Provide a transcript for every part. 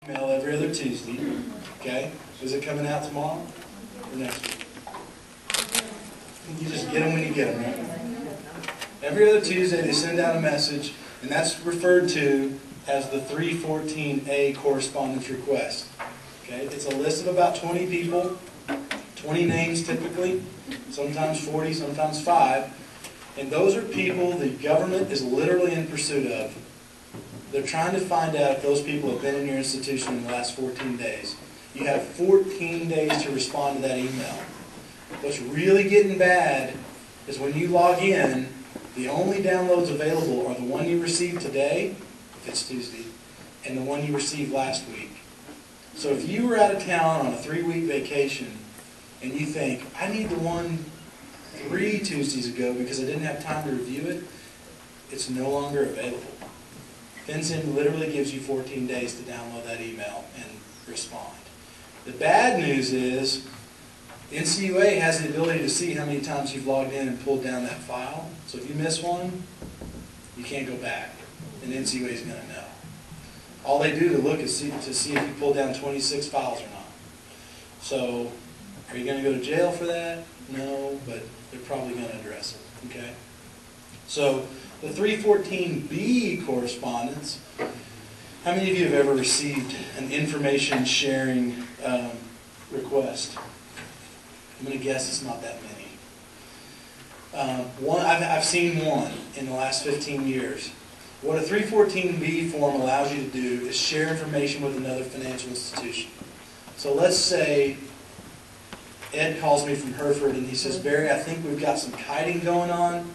Email every other Tuesday. Okay? Is it coming out tomorrow or next week? You just get them when you get them, right? Every other Tuesday they send out a message, and that's referred to as the 314A correspondence request. Okay? It's a list of about 20 people, 20 names typically, sometimes 40, sometimes 5. And those are people the government is literally in pursuit of. They're trying to find out if those people have been in your institution in the last 14 days. You have 14 days to respond to that email. What's really getting bad is when you log in, the only downloads available are the one you received today, if it's Tuesday, and the one you received last week. So if you were out of town on a 3-week vacation and you think, I need the one 3 Tuesdays ago because I didn't have time to review it, it's no longer available. FinCEN literally gives you 14 days to download that email and respond. The bad news is NCUA has the ability to see how many times you've logged in and pulled down that file. So if you miss one, you can't go back, and NCUA is going to know. All they do to look is to see if you pulled down 26 files or not. So are you going to go to jail for that? No, but they're probably going to address it. Okay. So the 314B correspondence, how many of you have ever received an information sharing request? I'm going to guess it's not that many. I've seen one in the last 15 years. What a 314B form allows you to do is share information with another financial institution. So let's say Ed calls me from Hereford and he says, Barry, I think we've got some kiting going on.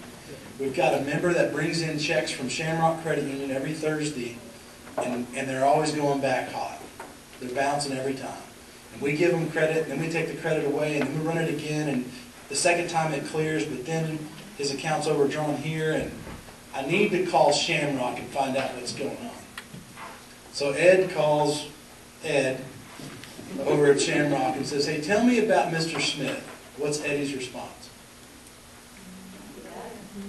We've got a member that brings in checks from Shamrock Credit Union every Thursday, and they're always going back hot. They're bouncing every time. And we give them credit, and then we take the credit away, and then we run it again, and the second time it clears, but then his account's overdrawn here, and I need to call Shamrock and find out what's going on. So Ed calls Ed over at Shamrock and says, hey, tell me about Mr. Smith. What's Eddie's response?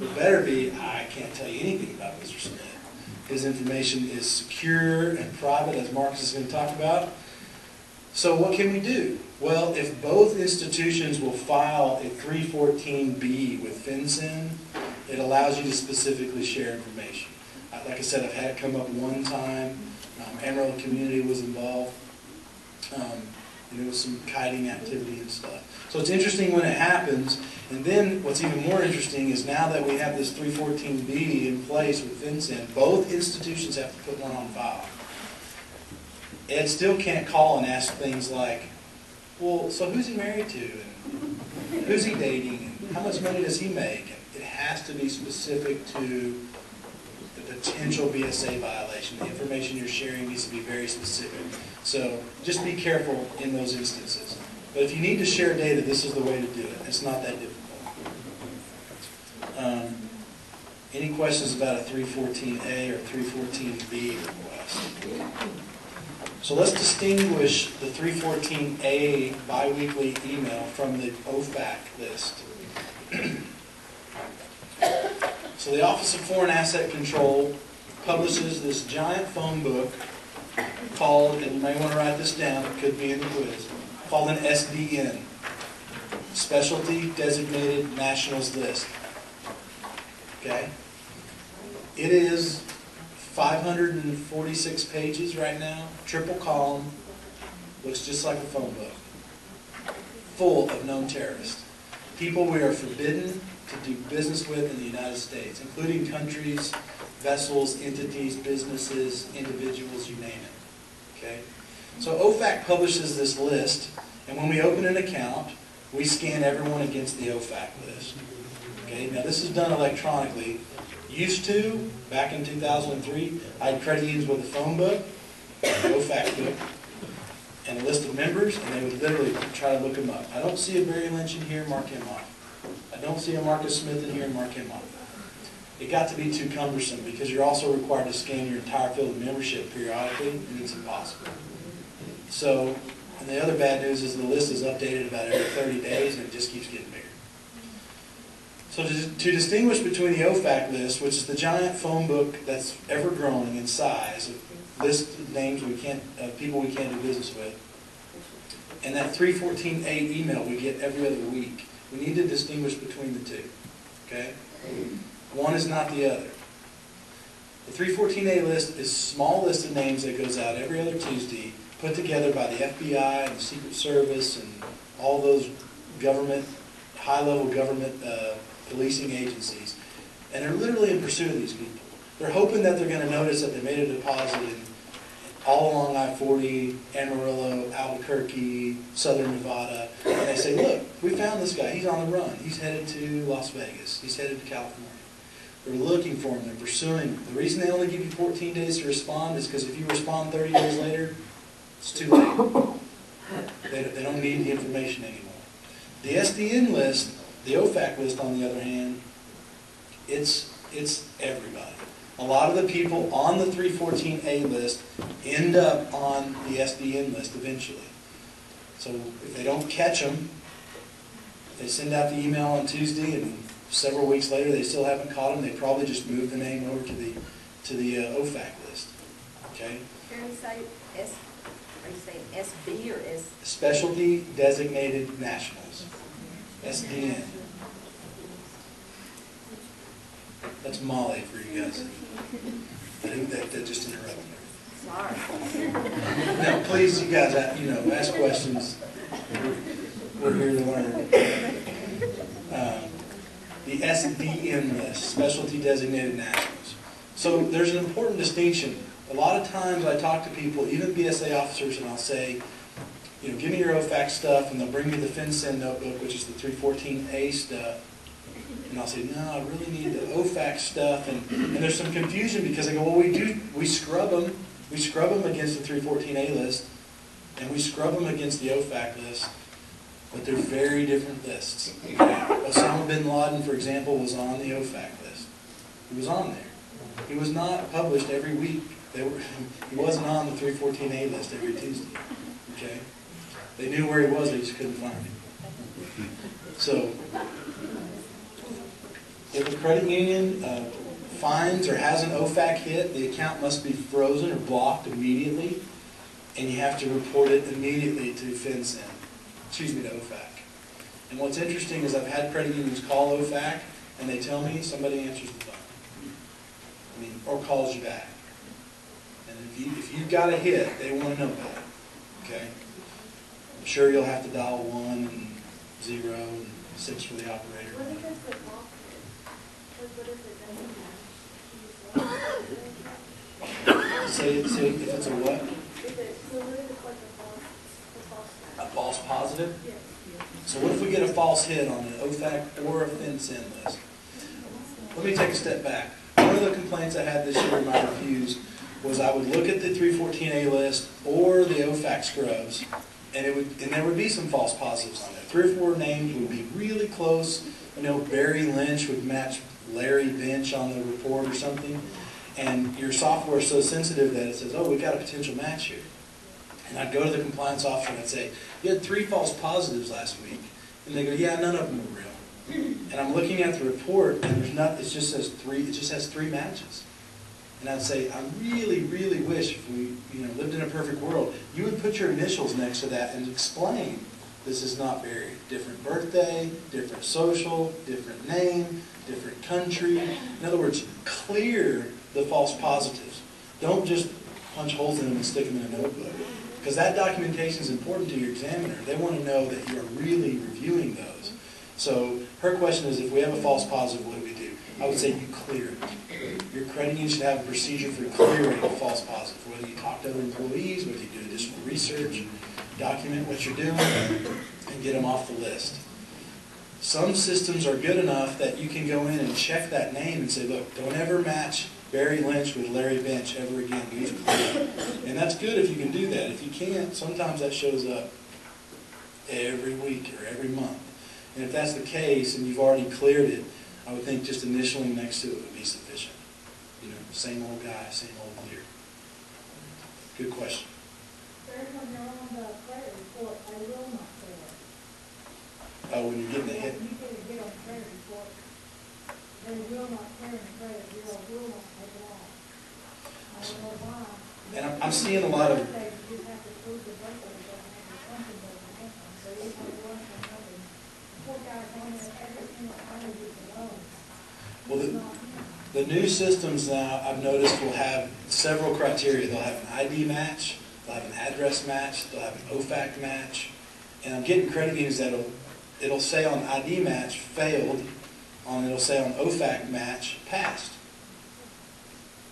It better be, I can't tell you anything about Mr. Smith. His information is secure and private, as Marcus is going to talk about. So what can we do? Well, if both institutions will file a 314B with FinCEN, it allows you to specifically share information. Like I said, I've had it come up one time. Amarillo community was involved. There was some kiting activity and stuff. So it's interesting when it happens. And then what's even more interesting is now that we have this 314B in place with FinCEN, both institutions have to put one on file. Ed still can't call and ask things like, well, so who's he married to? And who's he dating? And how much money does he make? And it has to be specific to the potential BSA violation. The information you're sharing needs to be very specific. So just be careful in those instances. But if you need to share data, this is the way to do it. It's not that difficult. Any questions about a 314A or 314B request? So let's distinguish the 314A biweekly email from the OFAC list. So the Office of Foreign Asset Control publishes this giant phone book called, and you may want to write this down, it could be in the quiz, called an SDN, Specialty Designated Nationals List. Okay? It is 546 pages right now, triple column, looks just like a phone book, full of known terrorists. People we are forbidden to do business with in the United States, including countries, vessels, entities, businesses, individuals, you name it. Okay? So OFAC publishes this list, and when we open an account, we scan everyone against the OFAC list. Okay? Now this is done electronically. Used to, back in 2003, I had credit unions with a phone book, an OFAC book, and a list of members, and they would literally try to look them up. I don't see a Barry Lynch in here, mark him off. I don't see a Marcus Smith in here, mark him off. It got to be too cumbersome because you're also required to scan your entire field of membership periodically, and it's impossible. So, and the other bad news is the list is updated about every 30 days, and it just keeps getting bigger. So to distinguish between the OFAC list, which is the giant phone book that's ever growing in size, list of names we can't, people we can't do business with. And that 314A email we get every other week. We need to distinguish between the two, okay? One is not the other. The 314A list is a small list of names that goes out every other Tuesday, put together by the FBI and the Secret Service and all those government, high-level government policing agencies. And they're literally in pursuit of these people. They're hoping that they're going to notice that they made a deposit in all along I-40, Amarillo, Albuquerque, Southern Nevada. And they say, look, we found this guy. He's on the run. He's headed to Las Vegas. He's headed to California. They're looking for him. They're pursuing him. The reason they only give you 14 days to respond is because if you respond 30 days later, it's too late. They don't need the information anymore. The SDN list, the OFAC list, on the other hand, it's everybody. A lot of the people on the 314A list end up on the SDN list eventually. So if they don't catch them, if they send out the email on Tuesday and several weeks later they still haven't caught them, they probably just moved the name over to the OFAC list. Okay? Can you say S? Are you saying SB or S? Specialty Designated Nationals. SDN. That's Molly for you guys. I think that just interrupted me. Sorry. Now, please, you guys, ask questions. We're here to learn. The SDN list, Specialty Designated Nationals. So there's an important distinction. A lot of times I talk to people, even BSA officers, and I'll say, give me your OFAC stuff, and they'll bring me the FinCEN notebook, which is the 314A stuff. And I'll say, no, I really need the OFAC stuff. And there's some confusion because they go, well, we scrub them. We scrub them against the 314A list, and we scrub them against the OFAC list. But they're very different lists. Okay? Osama bin Laden, for example, was on the OFAC list. He was on there. He was not published every week. He wasn't on the 314A list every Tuesday. Okay? They knew where he was, they just couldn't find him. So, if a credit union finds or has an OFAC hit, the account must be frozen or blocked immediately, and you have to report it immediately to FinCEN. To OFAC. And what's interesting is I've had credit unions call OFAC, and they tell me somebody answers the phone. Or calls you back. And if you've got a hit, they want to know about it. Okay? I'm sure you'll have to dial 1 and 0 and 6 for the operator. What if it's a block? What if it doesn't match? Say if it's a what? So what if it's like a false positive? Yes. So what if we get a false hit on an OFAC or a FinCEN list? Let me take a step back. One of the complaints I had this year in my reviews was I would look at the 314A list or the OFAC scrubs, and there would be some false positives on there. 3 or 4 names would be really close. Barry Lynch would match Larry Bench on the report or something, and your software is so sensitive that it says, oh, we got a potential match here. And I'd go to the compliance officer and I'd say, you had 3 false positives last week. And they go, yeah, none of them were real. And I'm looking at the report and it just says 3, it just has 3 matches. And I'd say, I really, really wish if we lived in a perfect world, you would put your initials next to that and explain this is not very different birthday, different social, different name, different country. In other words, clear the false positives. Don't just punch holes in them and stick them in a notebook. Because that documentation is important to your examiner. They want to know that you're really reviewing those. So her question is, if we have a false positive, what do we do? I would say you clear it. Your credit union should have a procedure for clearing a false positive. Whether you talk to other employees, whether you do additional research, document what you're doing, and get them off the list. Some systems are good enough that you can go in and check that name and say, look, don't ever match Barry Lynch with Larry Bench ever again. And that's good if you can do that. If you can't, sometimes that shows up every week or every month. And if that's the case and you've already cleared it, I would think just initialing next to it would be sufficient. Same old guy, same old clear. Good question. When they're on the credit report, they will not clear it. Oh, when you're getting a hit? You get a hit on the credit report, they will not clear the credit bureau, will not take it off. I don't know why. And I'm seeing a lot of, You just have to prove the birthday, something doesn't happen. So if I want something, poor guy going there every single time with the loan. well, the new systems now, I've noticed, will have several criteria. They'll have an ID match, they'll have an address match, they'll have an OFAC match. And I'm getting credit unions that'll, it'll say on ID match, failed, it'll say on OFAC match, passed.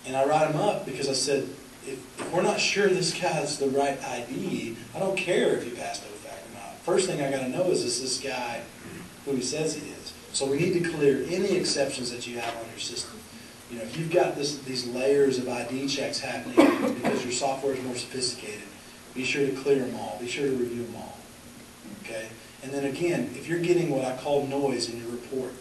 And I write them up because I said, if we're not sure this guy's the right ID, I don't care if he passed OFAC or not. First thing I got to know is this guy who he says he is. So we need to clear any exceptions that you have on your system. You know, if you've got these layers of ID checks happening because your software is more sophisticated, be sure to clear them all. Be sure to review them all. Okay? And then again, if you're getting what I call noise in your report,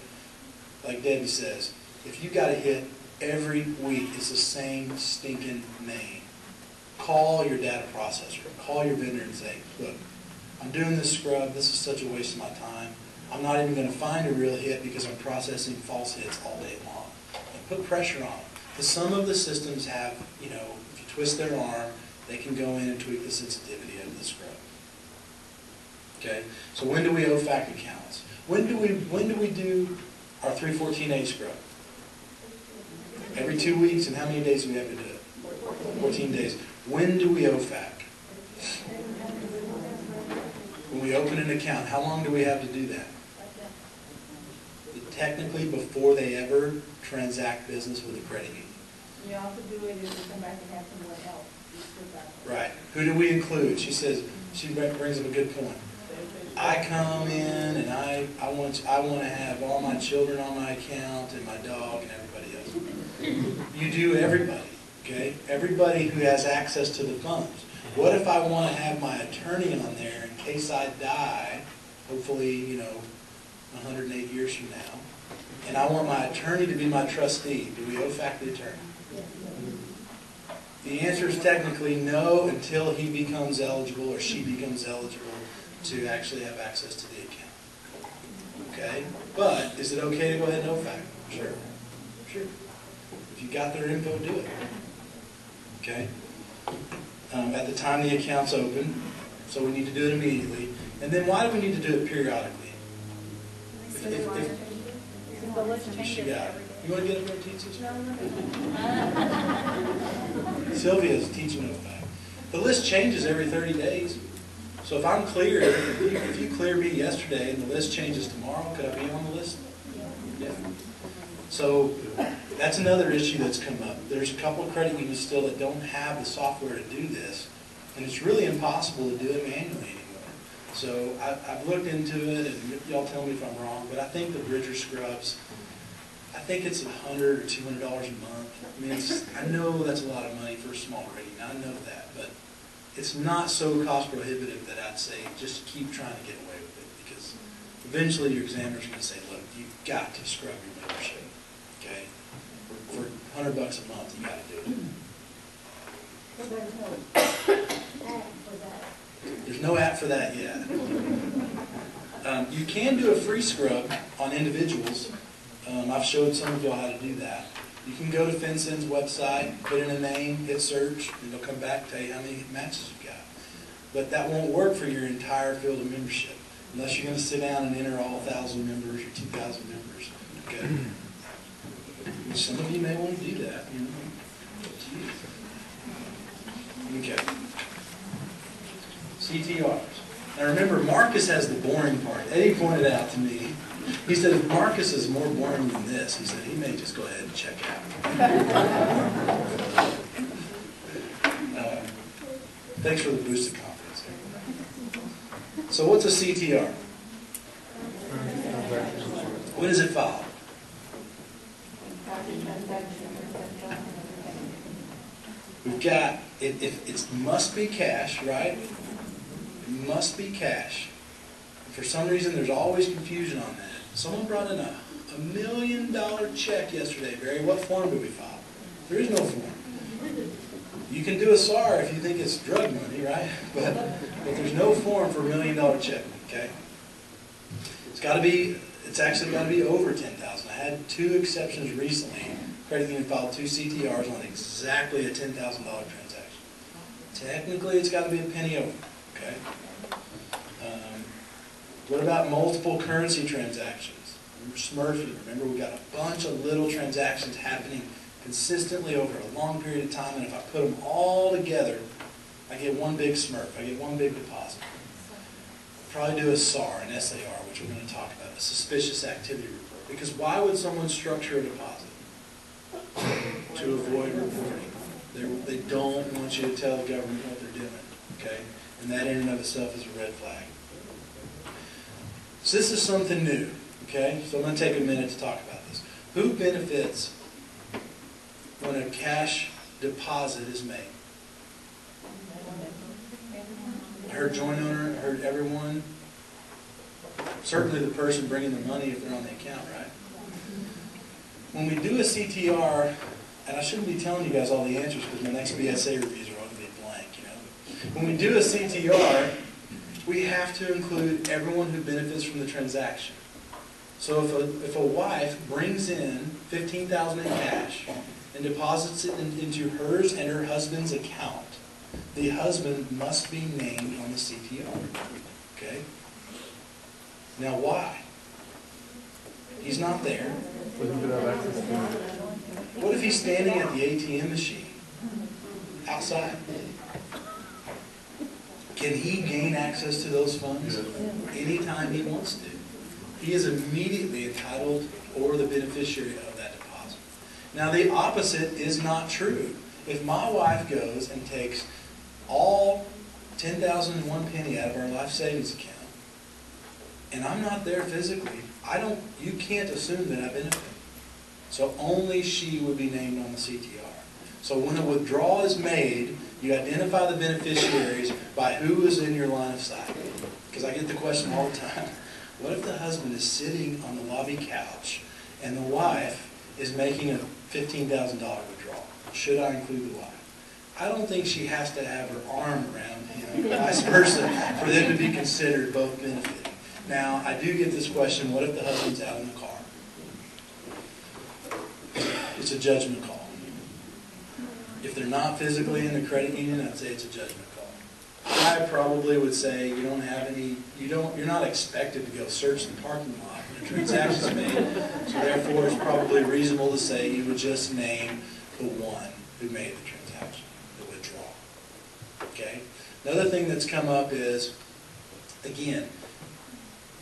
like Debbie says, if you got to hit every week it's the same stinking name, call your data processor, call your vendor and say, look, I'm doing this scrub, this is such a waste of my time. I'm not even going to find a real hit because I'm processing false hits all day long. And put pressure on them. Because some of the systems have, you know, if you twist their arm, they can go in and tweak the sensitivity of the scrub. Okay? So when do we OFAC accounts? When do we do our 314A scrub? Every 2 weeks, and how many days do we have to do it? 14 days. When do we OFAC? When we open an account, how long do we have to do that? Technically, before they ever transact business with a credit union. You also do it if you come back and have someone else. Right. Who do we include? She says, she brings up a good point. I come in and I want to have all my children on my account and my dog and everybody else. You do everybody, okay? Everybody who has access to the funds. What if I want to have my attorney on there in case I die, hopefully, you know, 108 years from now, and I want my attorney to be my trustee? Do we OFAC the attorney? The answer is technically no until he becomes eligible or she becomes eligible to actually have access to the account. Okay? But is it okay to go ahead and OFAC? Sure. Sure. If you got their info, do it. Okay? At the time the account's open, so we need to do it immediately. And then why do we need to do it periodically? The list changes She got it. every day. You want to get up there and teach us? No. Sylvia's teaching OFAC. The list changes every 30 days. So if I'm clear, if you clear me yesterday and the list changes tomorrow, could I be on the list? Yeah. So that's another issue that's come up. There's a couple of credit unions still that don't have the software to do this, and it's really impossible to do it manually anymore. So I've looked into it, and y'all tell me if I'm wrong, but I think the Bridger scrubs, I think it's $100 or $200 a month. I mean, I know that's a lot of money for a small credit union. I know that, but it's not so cost prohibitive that I'd say just keep trying to get away with it, because eventually your examiner's going to say, look, you've got to scrub your membership, okay? For $100 a month, you got to do it. There's no app for that yet. You can do a free scrub on individuals. I've showed some of y'all how to do that. You can go to FinCEN's website, put in a name, hit search, and it'll come back and tell you how many matches you've got. But that won't work for your entire field of membership, unless you're going to sit down and enter all 1,000 members or 2,000 members. Okay? Some of you may want to do that, you know. Okay. CTRs. Now remember, Marcus has the boring part. Eddie pointed out to me, he said if Marcus is more boring than this, he said he may just go ahead and check out. Thanks for the boost of confidence. So what's a CTR? When is it filed? We've got, it must be cash, right? It must be cash. For some reason, there's always confusion on that. Someone brought in a $1 million check yesterday, Barry. What form do we file? There is no form. You can do a SAR if you think it's drug money, right? But there's no form for $1 million check, okay? It's actually got to be over $10,000. I had 2 exceptions recently. Credit union filed 2 CTRs on exactly a $10,000 transaction. Technically, it's got to be a penny over, okay? What about multiple currency transactions? Smurfing, remember we got a bunch of little transactions happening consistently over a long period of time, and if I put them all together, I get one big Smurf, I get one big deposit. Probably do a SAR, an SAR, which we're going to talk about, a suspicious activity report. Because why would someone structure a deposit? To avoid reporting. They don't want you to tell the government what they're doing, okay? And that in and of itself is a red flag. So this is something new, okay? So I'm going to take a minute to talk about this. Who benefits when a cash deposit is made? I heard joint owner, I heard everyone. Certainly the person bringing the money if they're on the account, right? When we do a CTR, and I shouldn't be telling you guys all the answers because my next BSA reviews are all going to be blank, you know. When we do a CTR, we have to include everyone who benefits from the transaction. So if a wife brings in $15,000 in cash and deposits it into hers and her husband's account, the husband must be named on the CTR. Okay? Now why? He's not there. What if he's standing at the ATM machine outside? Can he gain access to those funds anytime he wants to? He is immediately entitled or the beneficiary of that deposit. Now the opposite is not true. If my wife goes and takes all 10,001 penny out of our life savings account, and I'm not there physically, you can't assume that I benefit. So only she would be named on the CTR. So when a withdrawal is made, you identify the beneficiaries by who is in your line of sight. Because I get the question all the time. What if the husband is sitting on the lobby couch and the wife is making a $15,000 withdrawal? Should I include the wife? I don't think she has to have her arm around him, vice versa, for them to be considered both benefiting. Now, I do get this question, what if the husband's out in the car? It's a judgment call. If they're not physically in the credit union, I'd say it's a judgment call. I probably would say you don't have any, you're not expected to go search the parking lot when a transaction's made, so therefore it's probably reasonable to say you would just name the one who made the transaction, the withdrawal. Okay? Another thing that's come up is, again,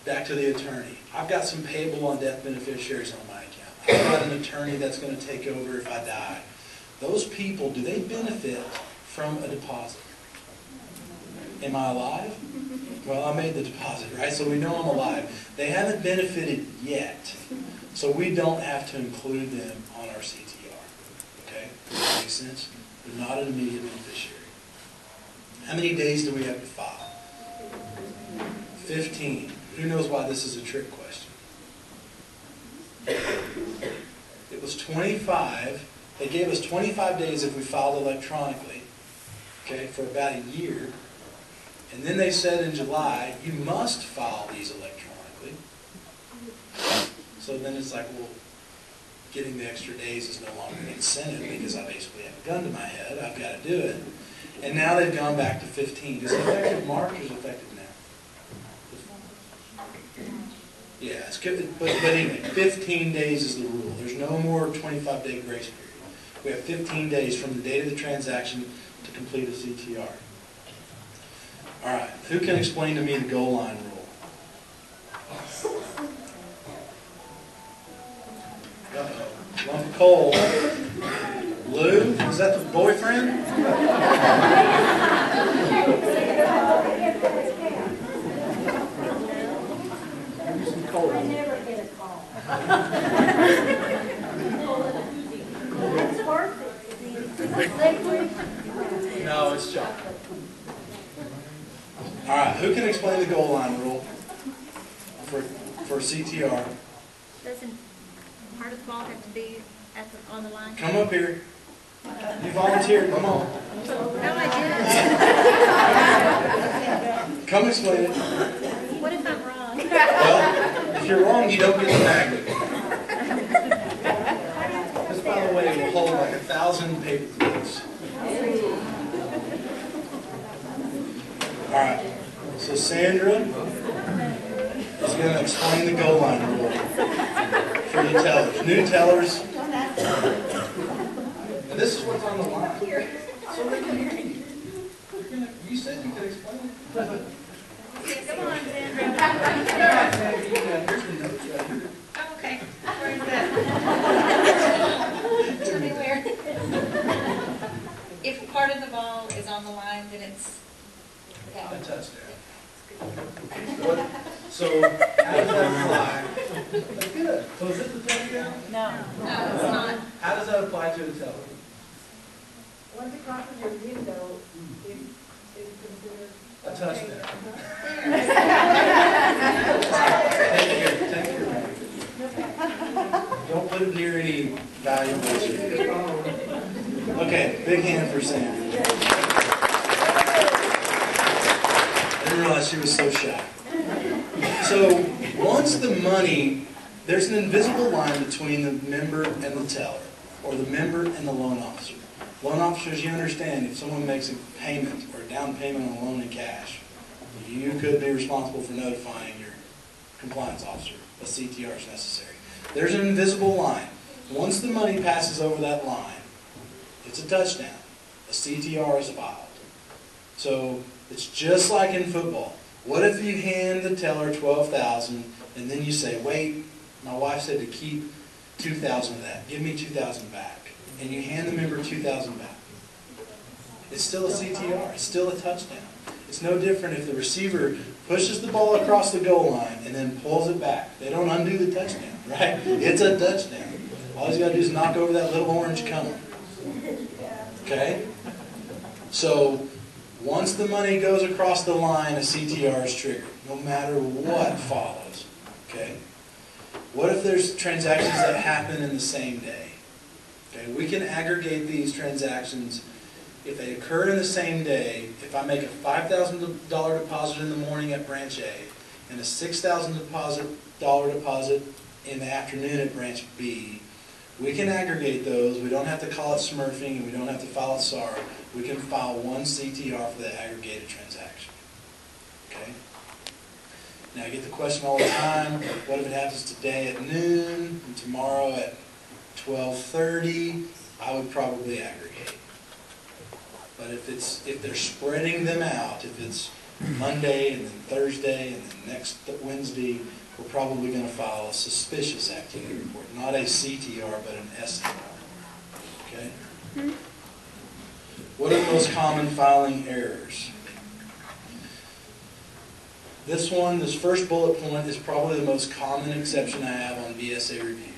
back to the attorney. I've got some payable on death beneficiaries on my account. I've got an attorney that's going to take over if I die. Those people, do they benefit from a deposit? Am I alive? Well, I made the deposit, right? So we know I'm alive. They haven't benefited yet. So we don't have to include them on our CTR. Okay? Does that make sense? They're not an immediate beneficiary. How many days do we have to file? 15. Who knows why this is a trick question? It was 25. They gave us 25 days if we filed electronically, okay, for about a year. And then they said in July, you must file these electronically. So then it's like, well, getting the extra days is no longer an incentive because I basically have a gun to my head. I've got to do it. And now they've gone back to 15. Is it effective March or is it effective now? Yeah, it's good. But anyway, 15 days is the rule. There's no more 25-day grace period. We have 15 days from the date of the transaction to complete a CTR. All right, who can explain to me the goal line rule? Uh-oh. Lump of coal. Lou, is that the boyfriend? I never get a call. That's worth it. Is it liquid? No, it's chocolate. All right, who can explain the goal line rule for CTR? Doesn't part of the ball have to be on the line? Come up here. You volunteered, come on. No, I didn't. Come explain it. What if I'm wrong? Well, if you're wrong, you don't get the magnet. This, by the way, will hold like 1,000 paper clips. right, so Sandra is going to explain the goal line rule for the tellers. New tellers. And this is what's on the line. So they can hear you. You said you could explain it. Come on, Sandra. Here's the notes right here. Oh, okay. Where is that? Tell me where. If part of the ball is on the line, then it's A touchdown. So, how does that apply? That's good. So is this the touchdown? No, it's not. How does that apply to the teller? Once it crosses your window, it's considered. A touchdown. Take care. Don't put it near any valuables. Okay, big hand for Sandra. I didn't realize she was so shy. So once the money, there's an invisible line between the member and the teller, or the member and the loan officer. Loan officers, you understand, if someone makes a payment or a down payment on a loan in cash, you could be responsible for notifying your compliance officer. A CTR is necessary. There's an invisible line. Once the money passes over that line, it's a touchdown. A CTR is filed. So it's just like in football. What if you hand the teller $12,000 and then you say, wait, my wife said to keep $2,000 of that. Give me $2,000 back. And you hand the member $2,000 back. It's still a CTR. It's still a touchdown. It's no different if the receiver pushes the ball across the goal line and then pulls it back. They don't undo the touchdown, right? It's a touchdown. All he's got to do is knock over that little orange cone. Okay? So once the money goes across the line, a CTR is triggered, no matter what follows. Okay? What if there's transactions that happen in the same day? Okay, we can aggregate these transactions if they occur in the same day. If I make a $5,000 deposit in the morning at branch A and a $6,000 deposit in the afternoon at branch B, we can aggregate those. We don't have to call it smurfing and we don't have to file a SAR. We can file one CTR for the aggregated transaction. Okay? Now I get the question all the time, what if it happens today at noon and tomorrow at 12:30? I would probably aggregate. But if they're spreading them out, if it's Monday and then Thursday and then next Wednesday, we're probably going to file a suspicious activity report. Not a CTR, but an STR. Okay? What are the most common filing errors? This first bullet point is probably the most common exception I have on BSA reviews.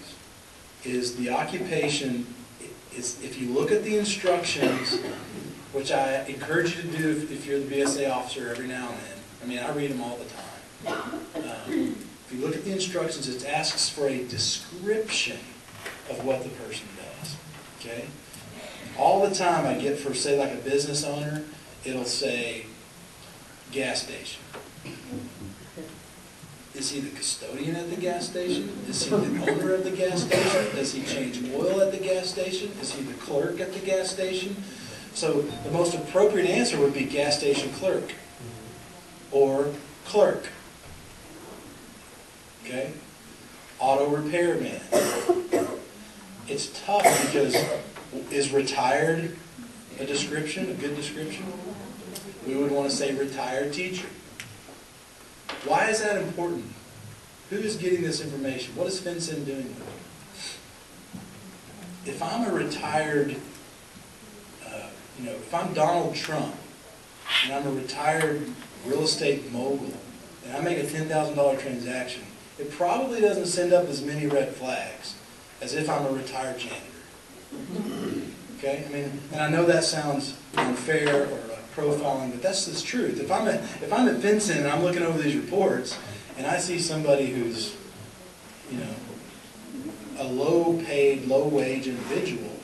Is the occupation, if you look at the instructions, which I encourage you to do if you're the BSA officer every now and then. I mean, I read them all the time. If you look at the instructions, it asks for a description of what the person does. Okay? All the time I get for, say, like a business owner, it'll say gas station. Is he the custodian at the gas station? Is he the owner of the gas station? Does he change oil at the gas station? Is he the clerk at the gas station? So the most appropriate answer would be gas station clerk or clerk. Okay? Auto repairman. It's tough because is retired a description, a good description? We would want to say retired teacher. Why is that important? Who is getting this information? What is FinCEN doing with it? If I'm a retired, if I'm Donald Trump and I'm a retired real estate mogul and I make a $10,000 transaction, it probably doesn't send up as many red flags as if I'm a retired janitor. Okay? I mean, and I know that sounds unfair or profiling, but that's the truth. If I'm at FinCEN and I'm looking over these reports and I see somebody who's, a low-paid, low-wage individual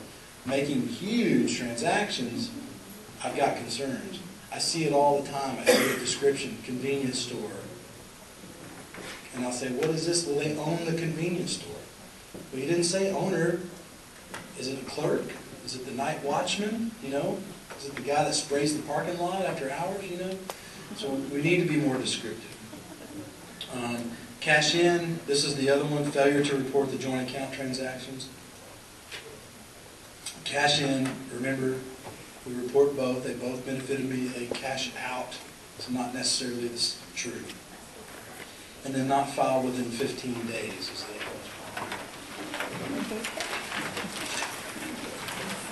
making huge transactions, I've got concerns. I see it all the time. I see a description, convenience store. And I'll say, what is this? Well, they own the convenience store. Well, you didn't say owner. Is it a clerk? Is it the night watchman? Is it the guy that sprays the parking lot after hours? So we need to be more descriptive. Cash in, this is the other one, failure to report the joint account transactions. Cash in, remember, we report both. They both benefited me. A cash out is not necessarily true. And then not filed within 15 days is the other one.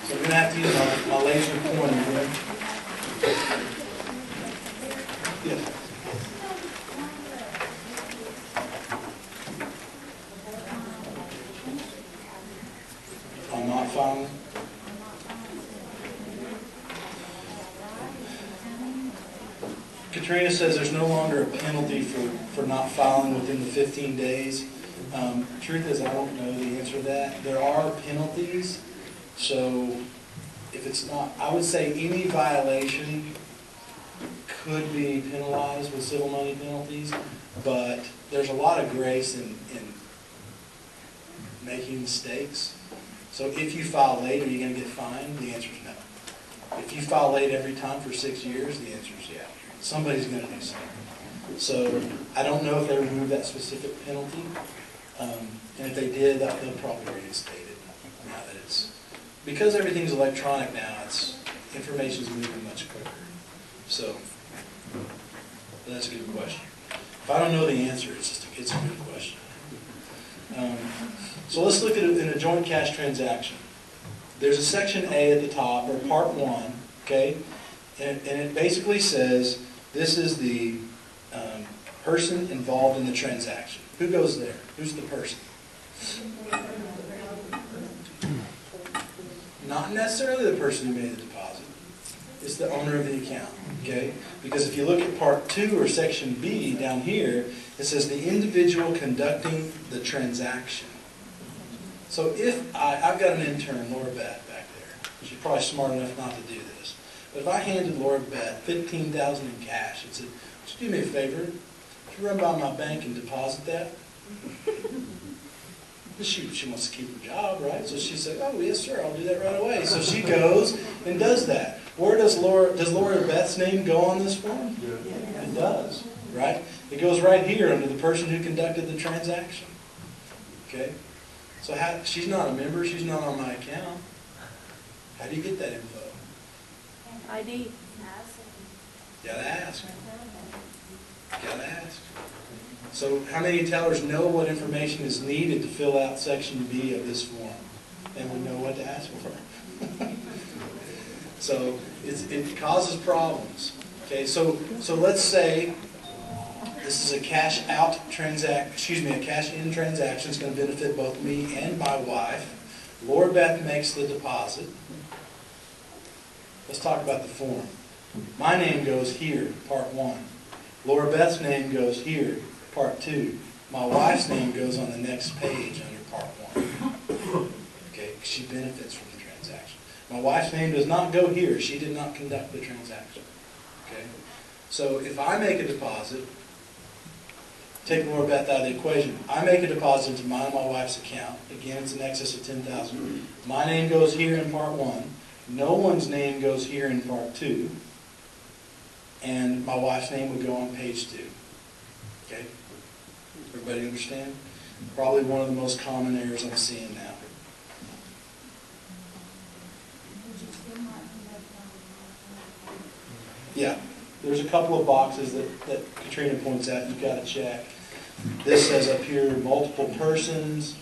So I'm going to have to use my laser pointer here. Yes. I'm not filing. Katrina says there's no longer a penalty for not filing within the 15 days. Truth is, I don't know the answer to that. There are penalties, so if it's not, I would say any violation could be penalized with civil money penalties, but there's a lot of grace in making mistakes. So if you file late, are you going to get fined? The answer is no. If you file late every time for 6 years, the answer is yeah. Somebody's going to do something. So I don't know if they removed that specific penalty. And if they did, they'll probably reinstate it now that it's, because everything's electronic now, information's moving much quicker. So that's a good question. If I don't know the answer, it's a good question. So let's look at it in a joint cash transaction. There's a section A at the top, or part 1, okay? And it basically says this is the person involved in the transaction. Who goes there? Who's the person? Not necessarily the person who made the deposit. It's the owner of the account, okay? Because if you look at part 2 or section B down here, it says the individual conducting the transaction. So if I've got an intern, Laura Beth, back there. She's probably smart enough not to do this. But if I handed Laura Beth $15,000 in cash and said, "Would you do me a favor? Could you run by my bank and deposit that?" She wants to keep her job, right? So she said, "Oh, yes, sir, I'll do that right away." So she goes and does that. Where does Laura Beth's name go on this form? Yeah. It does, right? It goes right here under the person who conducted the transaction. Okay? So she's not a member, she's not on my account. How do you get that info? ID. Gotta ask. Gotta ask. So how many tellers know what information is needed to fill out section B of this form? And we know what to ask for. So it causes problems. Okay, so let's say this is a cash out transaction, a cash in transaction. It's going to benefit both me and my wife. Laura Beth makes the deposit. Let's talk about the form. My name goes here, part 1. Laura Beth's name goes here, part 2. My wife's name goes on the next page under part 1. Okay, she benefits from the transaction. My wife's name does not go here. She did not conduct the transaction. Okay, so if I make a deposit, take Laura Beth out of the equation. I make a deposit into my wife's account. Again, it's in excess of $10,000. My name goes here in part 1. No one's name goes here in part 2. And my wife's name would go on page 2. Okay? Everybody understand? Probably one of the most common errors I'm seeing now. Yeah, there's a couple of boxes that Katrina points out you've got to check. This says up here multiple persons,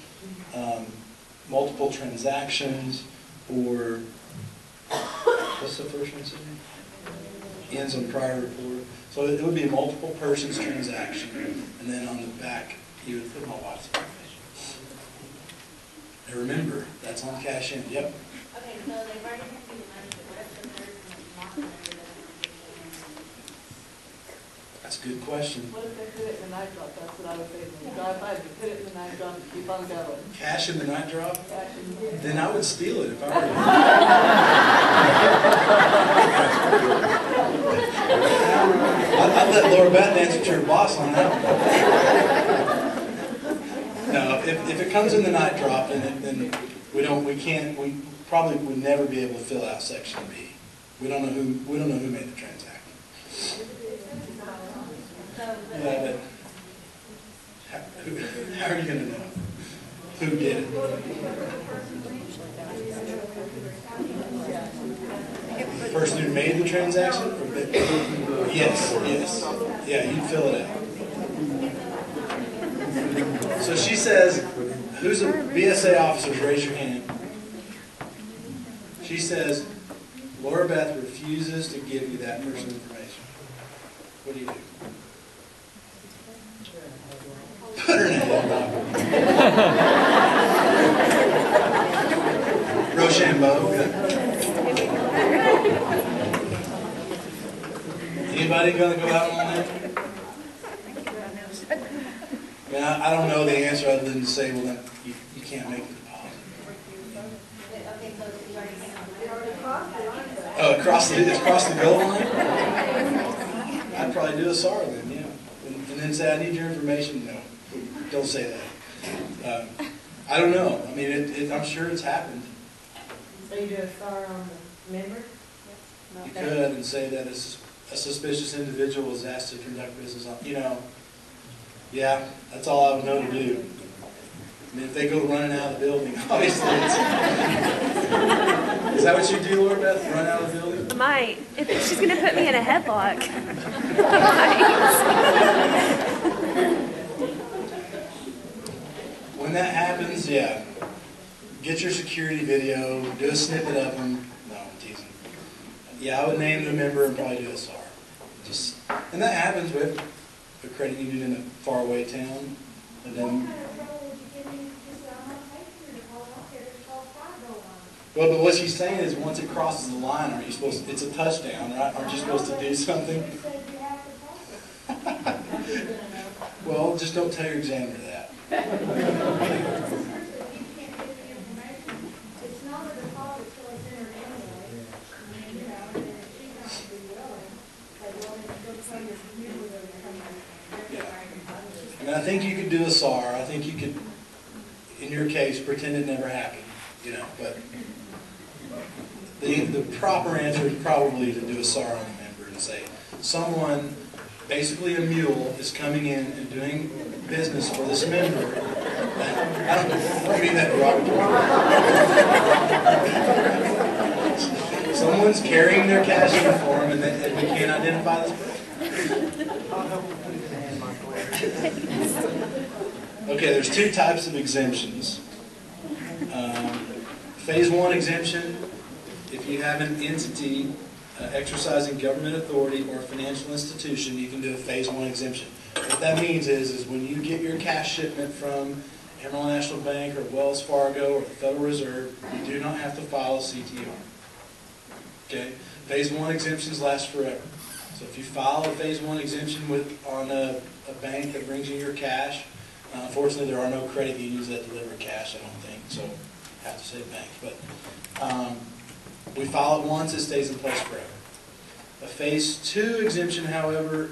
multiple transactions, or what's the first one say? Ends on prior report. So it would be multiple persons transaction, and then on the back you would put my wife's information. And remember, that's on cash in. Yep. Okay, so they've already received the money, but what if the person is not under the That's a good question. What if they put it in the night drop? That's what I would say. Drive by, they put it in the night drop and keep on going. Cash in the night drop? Cash in the- Then I would steal it if I were you. I'd let Laura Beth answer to her boss on that one. No, if it comes in the night drop, then we probably would never be able to fill out section B. We don't know who made the transaction. Yeah, but how are you going to know who did it? The person who made the transaction? Yes, yes. Yeah, you'd fill it out. So she says, who's a BSA officers? Raise your hand. She says, Laura Beth refuses to give you that person's information. What do you do? Put her in a headlock. Rochambeau. Anybody going to go out on that? I mean, I don't know the answer other than to say, well, then you can't make the deposit. Okay, so you already came on. Oh, across the goal line? I'd probably do a SAR then, yeah. And then say, I need your information. No, don't say that. I don't know. I mean, I'm sure it's happened. So you do a SAR on the member? You could and say that a suspicious individual was asked to conduct business on, yeah, that's all I would know to do. I mean, if they go running out of the building, obviously it's... Is that what you do, Laura Beth? Run out of the building? I might. If she's going to put me in a headlock. When that happens, yeah, get your security video, do a snippet of them. No, I'm teasing. Yeah, I would name the member and probably do a SAR. And that happens with a credit union in a faraway town. And then, well, but what she's saying is once it crosses the line, are you supposed to, it's a touchdown, right? Aren't you supposed to do something? Well, just don't tell your examiner that. It's not a deposit till it's entered anyway. And if she's not to be willing, like, well, then go tell your computer they're coming. I mean, I think you could do a SAR. I think you could, in your case, pretend it never happened, but the proper answer is probably to do a SAR on the member and say, someone, basically a mule, is coming in and doing business for this member. I don't mean that derogatorily. Someone's carrying their cash in for them and we can't identify this person. Okay, there's two types of exemptions. Phase 1 exemption, if you have an entity exercising government authority or a financial institution, you can do a Phase 1 exemption. What that means is when you get your cash shipment from Emerald National Bank or Wells Fargo or the Federal Reserve, you do not have to file a CTR. Okay? Phase 1 exemptions last forever. So if you file a Phase 1 exemption on a bank that brings you your cash, unfortunately there are no credit unions that deliver cash, I don't think, so I have to say bank. But we file it once, it stays in place forever. A Phase 2 exemption, however,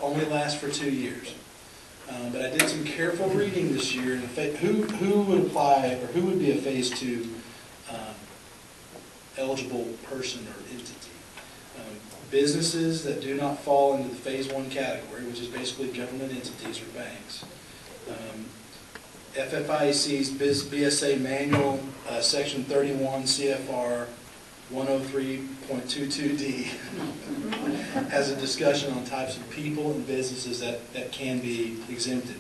only lasts for 2 years. But I did some careful reading this year. And who would apply, or who would be a Phase 2 eligible person or entity? Businesses that do not fall into the Phase 1 category, which is basically government entities or banks. FFIEC's BSA manual, section 31 CFR 103.22D has a discussion on types of people and businesses that can be exempted.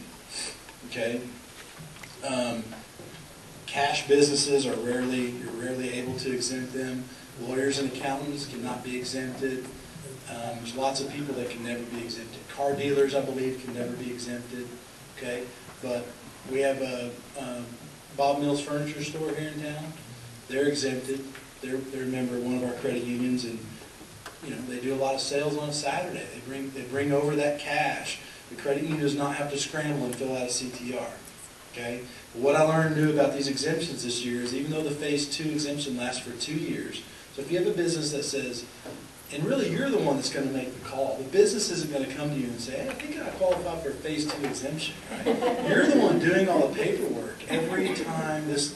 Okay? Cash businesses you're rarely able to exempt them. Lawyers and accountants cannot be exempted. There's lots of people that can never be exempted. Car dealers, I believe, can never be exempted. Okay? But we have a Bob Mills Furniture Store here in town. They're exempted. They're a member of one of our credit unions, and they do a lot of sales on a Saturday. They bring over that cash. The credit union does not have to scramble and fill out a CTR. Okay? But what I learned new about these exemptions this year is even though the Phase 2 exemption lasts for 2 years, so if you have a business that says, and really you're the one that's going to make the call, the business isn't going to come to you and say, hey, I think I qualify for a Phase 2 exemption. Right? You're the one doing all the paperwork. Every time this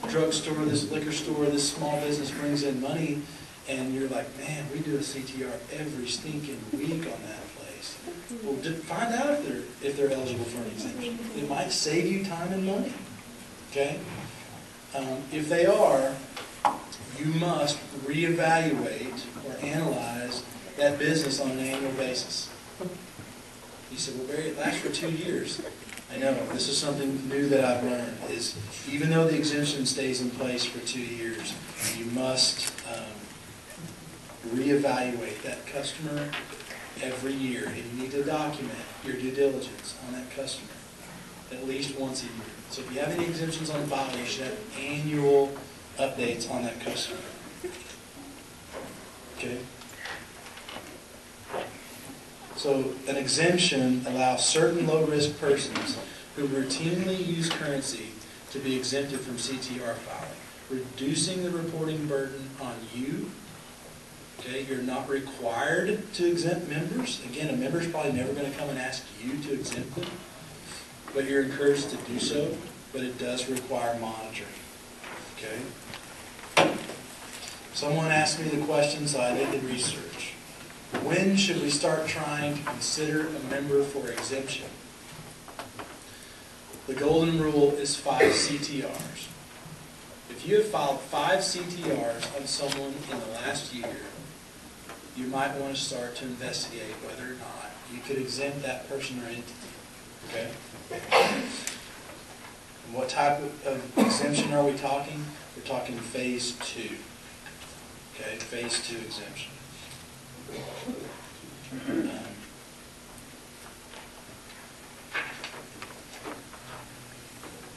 drugstore, this liquor store, this small business brings in money, and you're like, man, we do a CTR every stinking week on that place. days. Well, find out if they're eligible for an exemption. It might save you time and money. Okay? If they are, you must reevaluate or analyze that business on an annual basis. You said, well, Barry, it lasts for 2 years. I know, this is something new that I've learned, is even though the exemption stays in place for 2 years, you must reevaluate that customer every year. And you need to document your due diligence on that customer at least once a year. So if you have any exemptions on file, you should have annual updates on that customer. Okay? So an exemption allows certain low-risk persons who routinely use currency to be exempted from CTR filing, reducing the reporting burden on you. Okay, you're not required to exempt members. Again, a member's probably never going to come and ask you to exempt them, but you're encouraged to do so, but it does require monitoring. Okay? Someone asked me the question, so I did the research. When should we start trying to consider a member for exemption? The golden rule is 5 CTRs. If you have filed 5 CTRs on someone in the last year, you might want to start to investigate whether or not you could exempt that person or entity. Okay? And what type of exemption are we talking? We're talking phase 2. Okay, phase 2 exemption.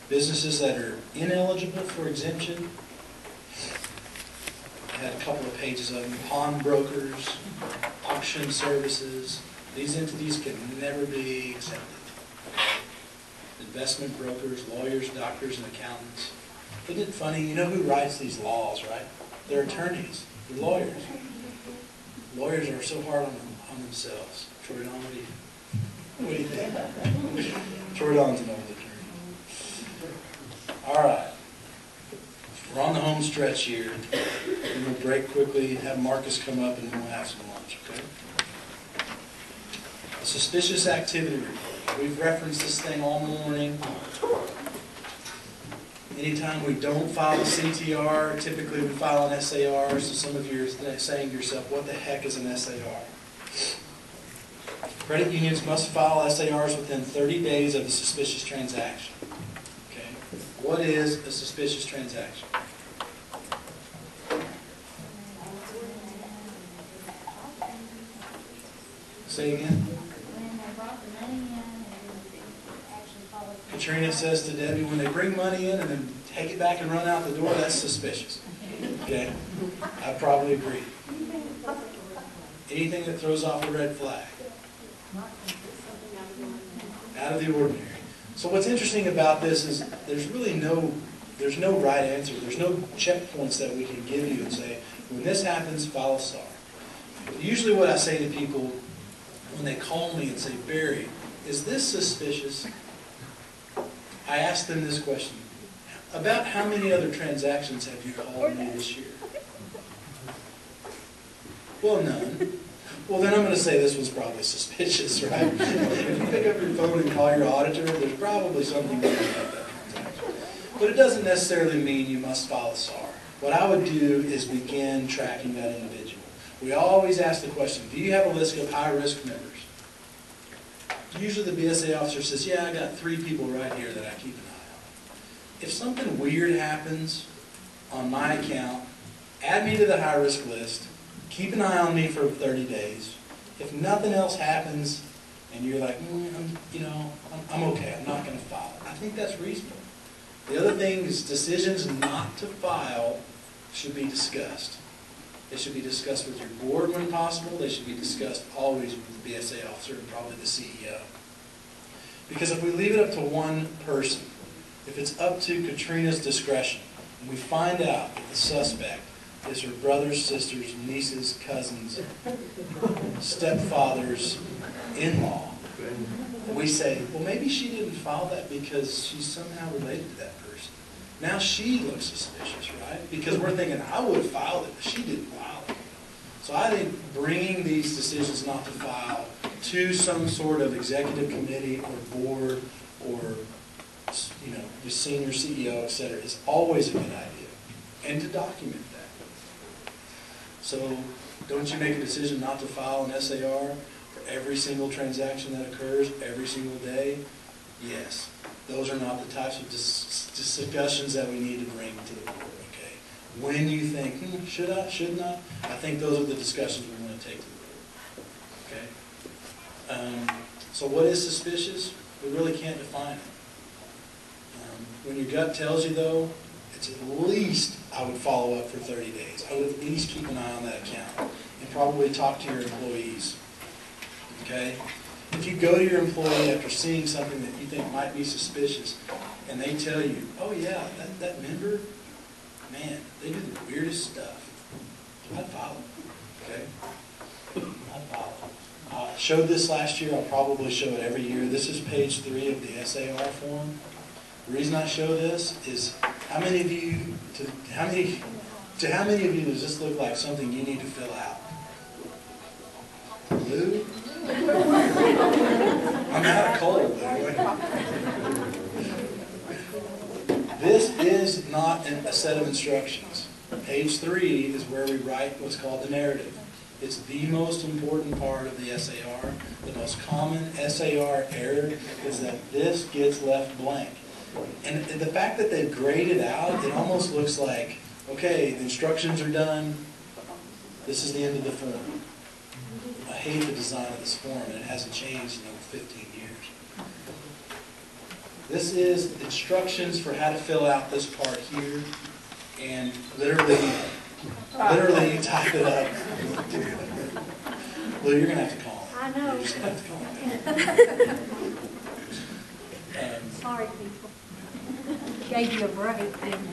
Businesses that are ineligible for exemption, I had a couple of pages of them. Pawnbrokers, auction services. These entities can never be exempted. Investment brokers, lawyers, doctors, and accountants. Isn't it funny? You know who writes these laws, right? They're attorneys. They're lawyers. Lawyers are so hard on themselves. Troy Don, what do you think? Troy Don's an old attorney. All right. We're on the home stretch here. We're going to break quickly, have Marcus come up, and then we'll have some lunch, okay? A suspicious activity report. We've referenced this thing all morning. Anytime we don't file a CTR, typically we file an SAR, so some of you are saying to yourself, what the heck is an SAR? Credit unions must file SARs within 30 days of a suspicious transaction. Okay? What is a suspicious transaction? Say again. When they brought the money in and actually followed. Katrina says to Debbie, when they bring money in and then take it back and run out the door, that's suspicious. Okay? I probably agree. Anything that throws off a red flag. Out of the ordinary. So what's interesting about this is there's no right answer. There's no checkpoints that we can give you and say, when this happens, file a SAR. Usually what I say to people when they call me and say, Barry, is this suspicious? I ask them this question. About how many other transactions have you called me this year? Well, none. Well, then I'm going to say this one's probably suspicious, right? If you pick up your phone and call your auditor, there's probably something wrong about that transaction. But it doesn't necessarily mean you must file a SAR. What I would do is begin tracking that individual. We always ask the question, do you have a list of high-risk members? Usually the BSA officer says, yeah, I got 3 people right here that I keep an eye on. If something weird happens on my account, add me to the high-risk list, keep an eye on me for 30 days. If nothing else happens and you're like, I'm okay, I'm not going to file it, I think that's reasonable. The other thing is decisions not to file should be discussed. They should be discussed with your board when possible. They should be discussed always with the BSA officer and probably the CEO. Because if we leave it up to one person, if it's up to Katrina's discretion, and we find out that the suspect is her brothers, sisters, nieces, cousins, stepfathers, in-law, and we say, well, maybe she didn't file that because she's somehow related to that person. Now she looks suspicious, right? Because we're thinking, I would have filed it, but she didn't file it. So I think bringing these decisions not to file to some sort of executive committee or board or, the senior CEO, et cetera, is always a good idea. And to document that. So don't you make a decision not to file an SAR for every single transaction that occurs every single day? Yes. Those are not the types of discussions that we need to bring to the board, okay? When you think, should I, shouldn't I? I think those are the discussions we want to take to the board, okay? So what is suspicious? We really can't define it. When your gut tells you, though, it's at least, I would follow up for 30 days. I would at least keep an eye on that account and probably talk to your employees, okay? If you go to your employee after seeing something that you think might be suspicious and they tell you, oh yeah, that member, man, they do the weirdest stuff, I'd follow, okay? I'd follow. I showed this last year. I'll probably show it every year. This is page 3 of the SAR form. The reason I show this is how many of you does this look like something you need to fill out? Lou? I'm out of cold, Lou. This is not a set of instructions. Page 3 is where we write what's called the narrative. It's the most important part of the SAR. The most common SAR error is that this gets left blank. And the fact that they've graded out, it almost looks like, okay, the instructions are done. This is the end of the form. I hate the design of this form, and it hasn't changed in over 15 years. This is instructions for how to fill out this part here, and literally type it up. Lou, you're going to have to call him. I know. You're just going to have to call him. Sorry, people. Gave you a break, didn't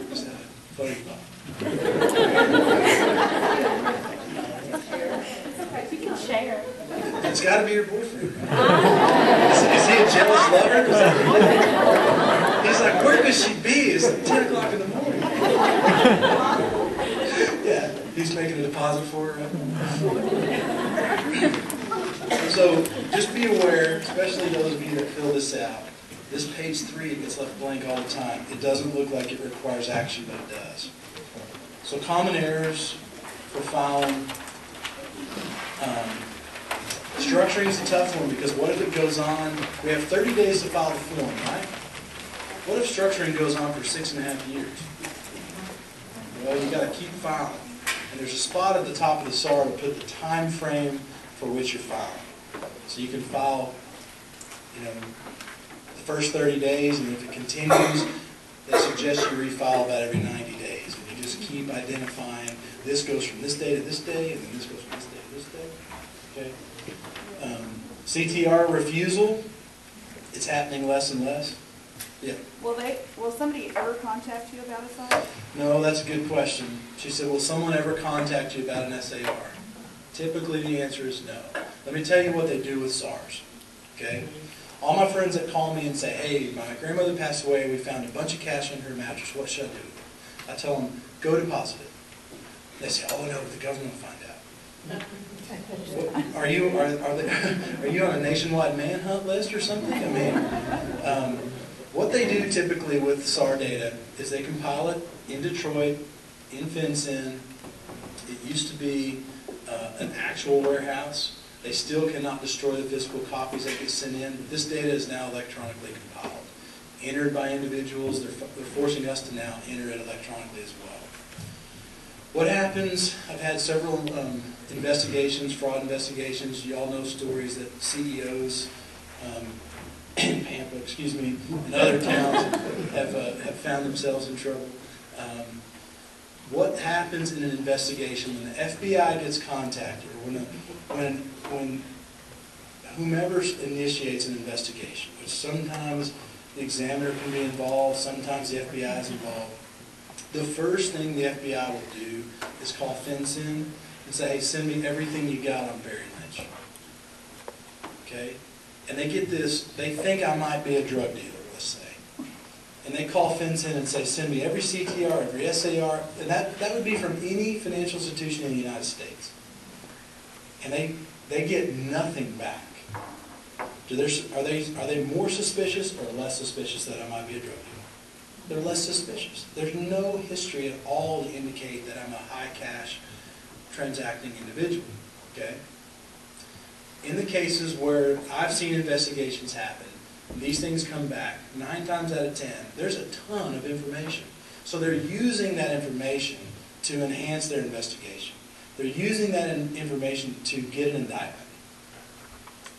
Just had a funny thought. You can share. It's got to be your boyfriend, right? Is he a jealous lover? Is that- He's like, where could she be? It's like 10 o'clock in the morning. Yeah, he's making a deposit for her. So just be aware, especially those of you that fill this out, this page 3 gets left blank all the time. It doesn't look like it requires action, but it does. So common errors for filing. Structuring is a tough one because what if it goes on, we have 30 days to file the form, right? What if structuring goes on for 6.5 years? Well, you got to keep filing. And there's a spot at the top of the SAR to put the time frame for which you're filing. So you can file, the first 30 days, and if it continues, they suggest you refile about every 90 days. And you just keep identifying, this goes from this day to this day, and then this goes from this day to this day. Okay? CTR refusal, it's happening less and less. Yeah. Will somebody ever contact you about a SAR? No, that's a good question. She said, will someone ever contact you about an SAR? Typically the answer is no. Let me tell you what they do with SARs. Okay? All my friends that call me and say, hey, my grandmother passed away, we found a bunch of cash under her mattress, what should I do with it? I tell them, go deposit it. They say, oh no, the government will find out. Are you on a nationwide manhunt list or something? I mean, what they do typically with SAR data is they compile it in Detroit, in FinCEN. It used to be an actual warehouse. They still cannot destroy the physical copies that get sent in, but this data is now electronically compiled. Entered by individuals, they're forcing us to now enter it electronically as well. What happens, I've had several investigations, fraud investigations. You all know stories that CEOs in Pampa, and other towns have found themselves in trouble. What happens in an investigation when the FBI gets contacted, or when whomever initiates an investigation, which sometimes the examiner can be involved, sometimes the FBI is involved. The first thing the FBI will do is call FinCEN and say, hey, send me everything you got on Barry Lynch. Okay? And they get this, they think I might be a drug dealer, let's say. and they call FinCEN and say, send me every CTR, every SAR, and that would be from any financial institution in the United States. And they get nothing back. Are they more suspicious or less suspicious that I might be a drug dealer? They're less suspicious. There's no history at all to indicate that I'm a high cash transacting individual, okay? In the cases where I've seen investigations happen, these things come back, 9 times out of 10, there's a ton of information. So they're using that information to enhance their investigation. They're using that information to get an indictment.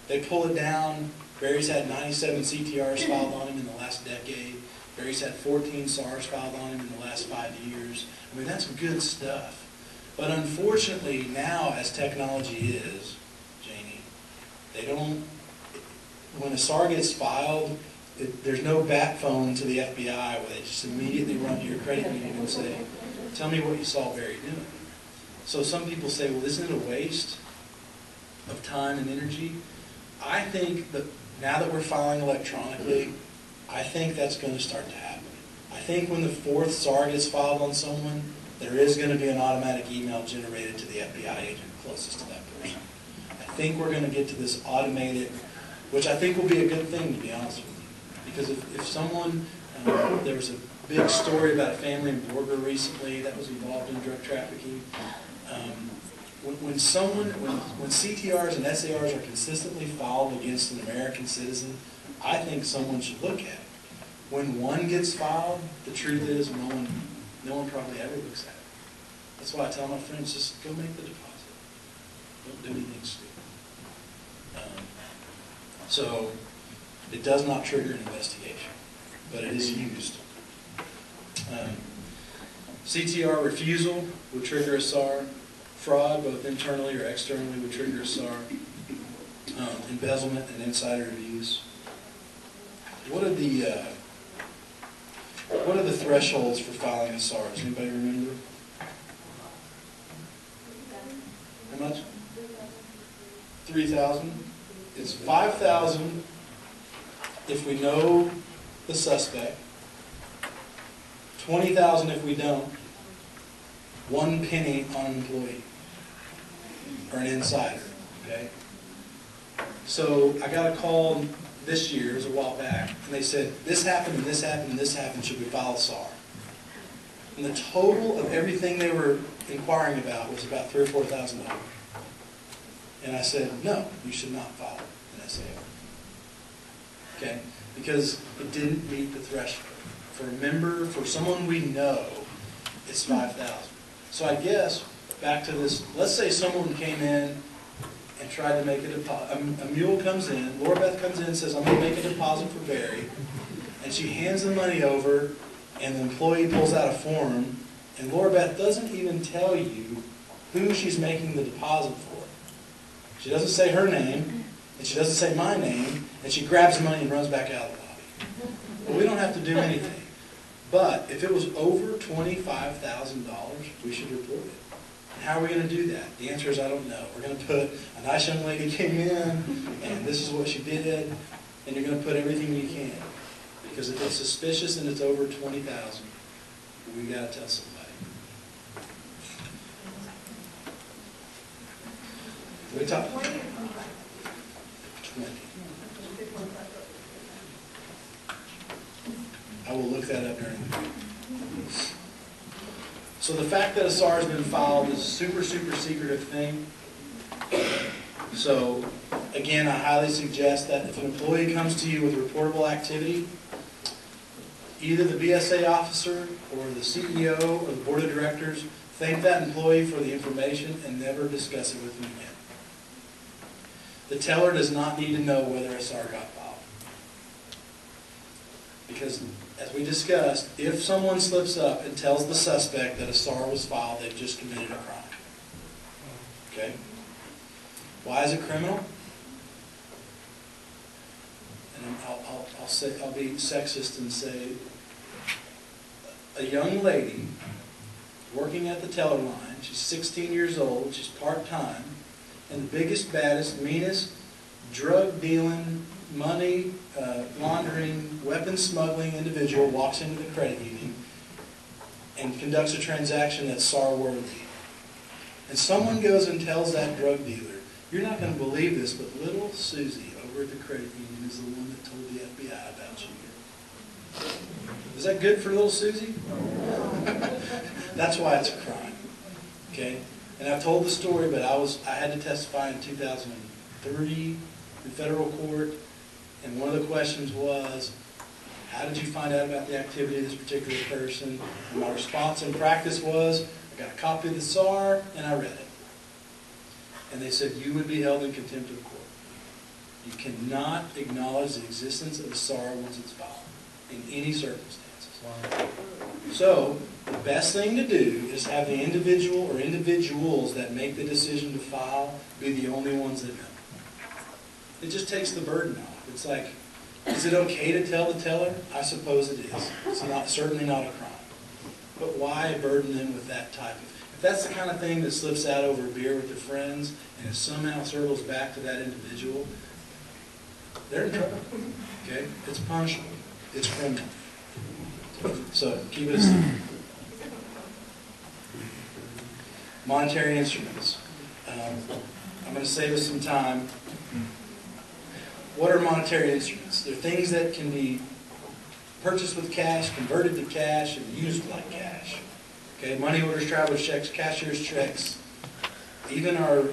They pull it down. Barry's had 97 CTRs filed on him in the last decade. Barry's had 14 SARs filed on him in the last 5 years. I mean, that's good stuff. But unfortunately, now as technology is, Janie, they don't, when a SAR gets filed, there's no bat phone to the FBI where they just immediately run to your credit union and say, tell me what you saw Barry doing. So some people say, well, isn't it a waste of time and energy? I think that now that we're filing electronically, I think that's going to start to happen. I think when the 4th SAR gets filed on someone, there is going to be an automatic email generated to the FBI agent closest to that person. I think we're going to get to this automated, which I think will be a good thing, to be honest with you. Because if someone, there was a big story about a family in Borger recently that was involved in drug trafficking. When CTRs and SARs are consistently filed against an American citizen, I think someone should look at it. When one gets filed, the truth is no one probably ever looks at it. That's why I tell my friends, just go make the deposit. Don't do anything stupid. So it does not trigger an investigation, but it is used. CTR refusal would trigger a SAR. Fraud, both internally or externally, would trigger a SAR. Embezzlement and insider abuse. What are the thresholds for filing a SAR? Does anybody remember? How much? 3,000. It's 5,000 if we know the suspect. 20,000 if we don't. 1 penny on an employee or an insider. Okay. So I got a call this year, it was a while back, and they said, this happened, and this happened, and this happened, should we file a SAR? And the total of everything they were inquiring about was about $3,000 or $4,000. And I said, no, you should not file an SAR. Okay? Because it didn't meet the threshold. For a member, for someone we know, it's 5,000. So I guess, back to this, let's say someone came in and tried to make a deposit. A mule comes in, Laura Beth comes in and says, I'm going to make a deposit for Barry. And she hands the money over, and the employee pulls out a form, and Laura Beth doesn't even tell you who she's making the deposit for. She doesn't say her name, and she doesn't say my name, and she grabs the money and runs back out of the lobby. Well, we don't have to do anything. But if it was over $25,000, we should report it. And how are we going to do that? The answer is I don't know. We're going to put a nice young lady came in, and this is what she did, and you're going to put everything you can. Because if it's suspicious and it's over $20,000, we got to tell somebody. We talk 20. I will look that up during the meeting. So the fact that a SAR has been filed is a super, super secretive thing. So, again, I highly suggest that if an employee comes to you with reportable activity, either the BSA officer or the CEO or the board of directors thank that employee for the information and never discuss it with them again. The teller does not need to know whether a SAR got filed. Because, as we discussed, if someone slips up and tells the suspect that a SAR was filed, they've just committed a crime. Okay? Why is it criminal? And I'll be sexist and say, a young lady working at the teller line, she's 16 years old, she's part-time, and the biggest, baddest, meanest, drug-dealing, money laundering, weapons smuggling individual walks into the credit union and conducts a transaction that's SAR worthy. And someone goes and tells that drug dealer, you're not going to believe this, but little Susie over at the credit union is the one that told the FBI about you. Is that good for little Susie? That's why it's a crime. Okay? And I've told the story, but I had to testify in 2003 in federal court, and one of the questions was, how did you find out about the activity of this particular person? And my response in practice was, I got a copy of the SAR and I read it. And they said, you would be held in contempt of court. You cannot acknowledge the existence of the SAR once it's filed, in any circumstances. So, the best thing to do is have the individual or individuals that make the decision to file be the only ones that know. It just takes the burden off. It's like, is it okay to tell the teller? I suppose it is. It's certainly not a crime. But why burden them with that type of... If that's the kind of thing that slips out over a beer with their friends, and it somehow circles back to that individual, they're in trouble. Okay? It's punishable. It's criminal. So, keep it simple. Monetary instruments. I'm going to save us some time. What are monetary instruments? They're things that can be purchased with cash, converted to cash, and used like cash. Okay, money orders, traveler's checks, cashier's checks. Even our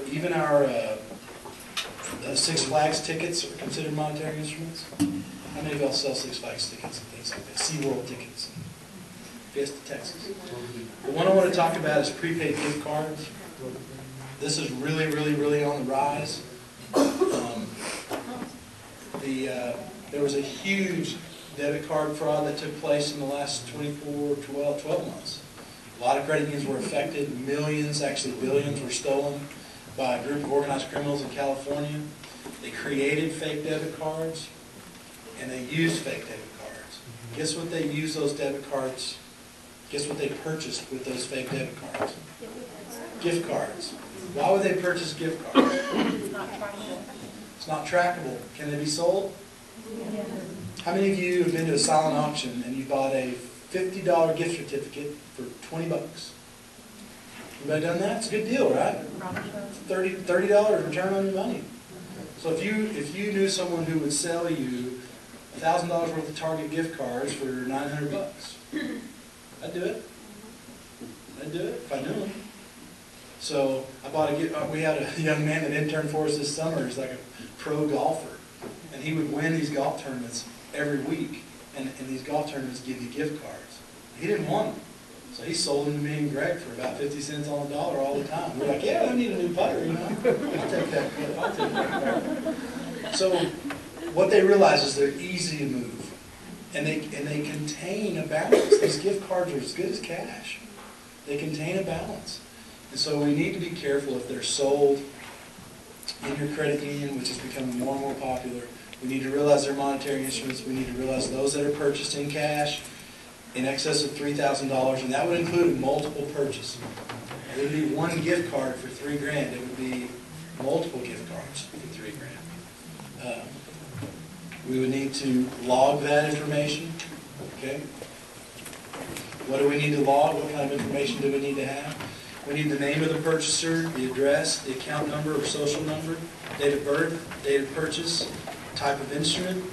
Six Flags tickets are considered monetary instruments. How many of y'all sell Six Flags tickets and things like that? SeaWorld tickets, Fiesta, Texas. The one I want to talk about is prepaid gift cards. This is really, really, really on the rise. There was a huge debit card fraud that took place in the last 12 months. A lot of credit unions were affected. Millions, actually billions, were stolen by a group of organized criminals in California. They created fake debit cards, and they used fake debit cards. Guess what they used those debit cards? Guess what they purchased with those fake debit cards? Gift cards. Why would they purchase gift cards? It's not trackable. Can they be sold? How many of you have been to a silent auction and you bought a $50 gift certificate for $20? Anybody done that? It's a good deal, right? $30 return on your money. So if you knew someone who would sell you $1,000 worth of Target gift cards for $900, I'd do it. I'd do it if I knew them. So I bought we had a young man that interned for us this summer. He's like a pro golfer. And he would win these golf tournaments every week. And these golf tournaments give you gift cards. He didn't want them. So he sold them to me and Greg for about 50 cents on the dollar all the time. We're like, yeah, I need a new putter, you know. I'll take that. I'll take that. So what they realize is they're easy to move. And they contain a balance. These gift cards are as good as cash. They contain a balance. And so we need to be careful if they're sold in your credit union, which is becoming more and more popular. We need to realize they're monetary instruments. We need to realize those that are purchased in cash in excess of $3,000, and that would include multiple purchases. It would be one gift card for $3,000. It would be multiple gift cards for $3,000. We would need to log that information. Okay. What do we need to log? What kind of information do we need to have? We need the name of the purchaser, the address, the account number or social number, date of birth, date of purchase, type of instrument,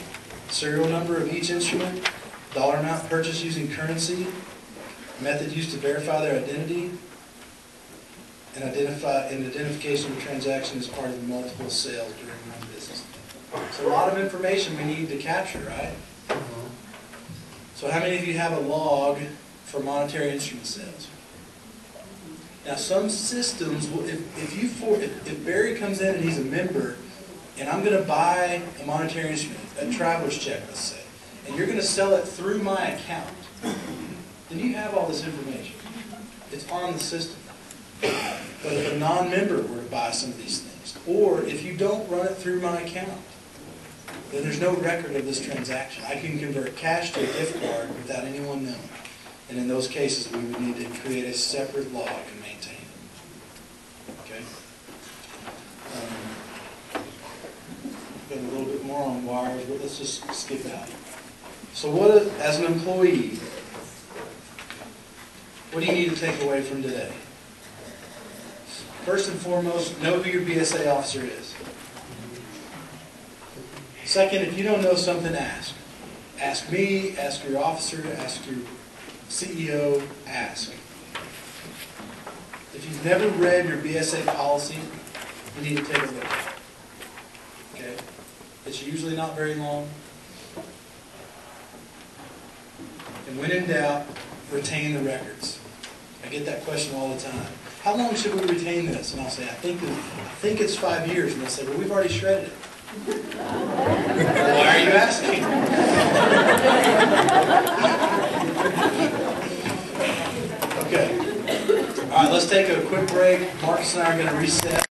serial number of each instrument, dollar amount purchased using currency, method used to verify their identity, and identification of the transaction as part of multiple sales during one business day. So a lot of information we need to capture, right? So how many of you have a log for monetary instrument sales? Now, some systems, if Barry comes in and he's a member, and I'm going to buy a monetary instrument, a traveler's check, let's say, and you're going to sell it through my account, then you have all this information. It's on the system. But if a non-member were to buy some of these things, or if you don't run it through my account, then there's no record of this transaction. I can convert cash to a gift card without anyone knowing. And in those cases, we would need to create a separate log and maintain it. Okay? Got a little bit more on wires. well, let's just skip out. So what, as an employee, what do you need to take away from today? First and foremost, know who your BSA officer is. Second, if you don't know something, ask. Ask me, ask your officer, ask your CEO, ask. If you've never read your BSA policy, you need to take a look. Okay? It's usually not very long. And when in doubt, retain the records. I get that question all the time. How long should we retain this? And I'll say, I think it's 5 years. And they'll say, well, we've already shredded it. Why are you asking? Okay. All right, let's take a quick break. Marcus and I are going to reset.